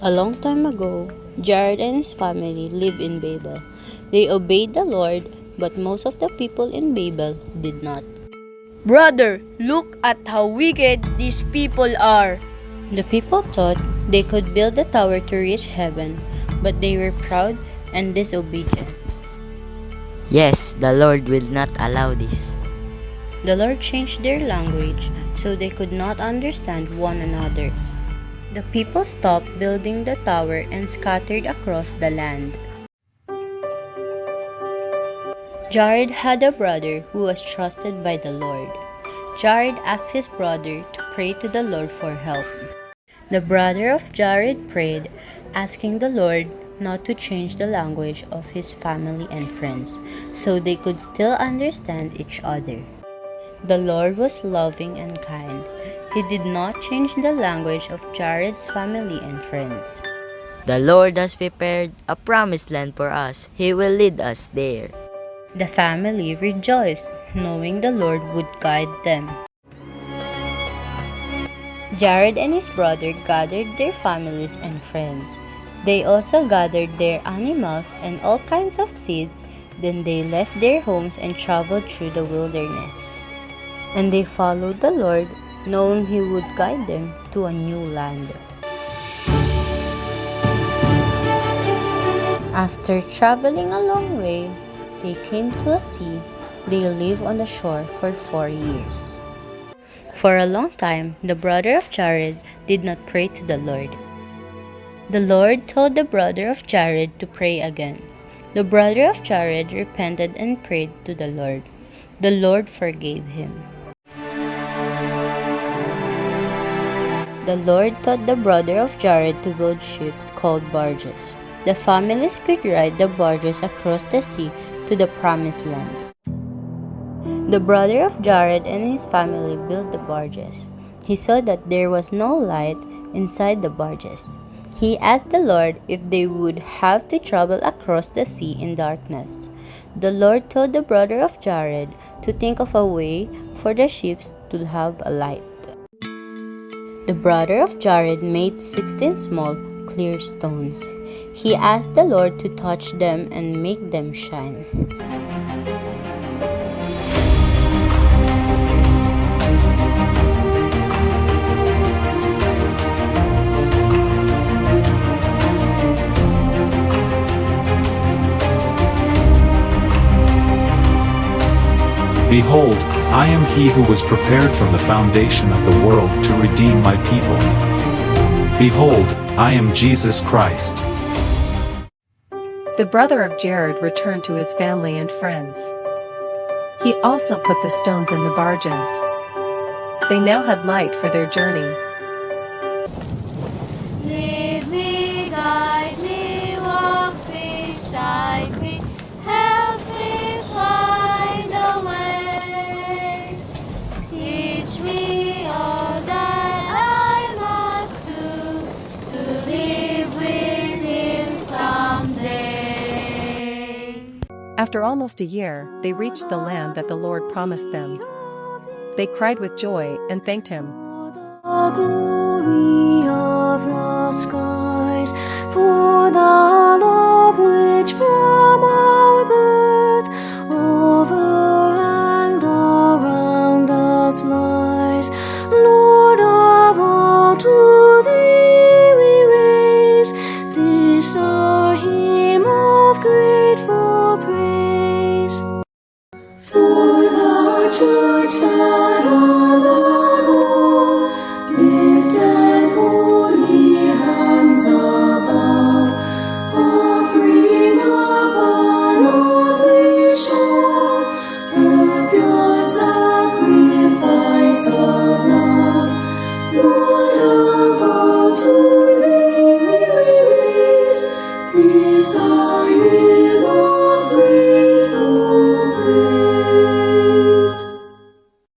A long time ago, Jared and his family lived in Babel. They obeyed the Lord, but most of the people in Babel did not. Brother, look at how wicked these people are. The people thought they could build a tower to reach heaven, but they were proud and disobedient. Yes, the Lord will not allow this. The Lord changed their language so they could not understand one another. The people stopped building the tower and scattered across the land. Jared had a brother who was trusted by the Lord. Jared asked his brother to pray to the Lord for help. The brother of Jared prayed, asking the Lord not to change the language of his family and friends, so they could still understand each other. The Lord was loving and kind. He did not change the language of Jared's family and friends. The Lord has prepared a promised land for us. He will lead us there. The family rejoiced, knowing the Lord would guide them. Jared and his brother gathered their families and friends. They also gathered their animals and all kinds of seeds. Then they left their homes and traveled through the wilderness. And they followed the Lord, knowing He would guide them to a new land. After traveling a long way, they came to a sea. They lived on the shore for 4 years. For a long time, the brother of Jared did not pray to the Lord. The Lord told the brother of Jared to pray again. The brother of Jared repented and prayed to the Lord. The Lord forgave him. The Lord taught the brother of Jared to build ships called barges. The families could ride the barges across the sea to the promised land. The brother of Jared and his family built the barges. He saw that there was no light inside the barges. He asked the Lord if they would have to travel across the sea in darkness. The Lord told the brother of Jared to think of a way for the ships to have a light. The brother of Jared made 16 small, clear stones. He asked the Lord to touch them and make them shine. Behold, I am he who was prepared from the foundation of the world to redeem my people. Behold, I am Jesus Christ. The brother of Jared returned to his family and friends. He also put the stones in the barges. They now had light for their journey. Lead me, guide me, walk beside me, help me find a way. Teach me all that I must do to live with Him someday. After almost a year, they reached the land that the Lord promised them. They cried with joy and thanked Him. The glory of the skies, for the love which from our birth over and around us lies. Lord of all, to Thee we raise this our hymn of grateful praise. For the church, the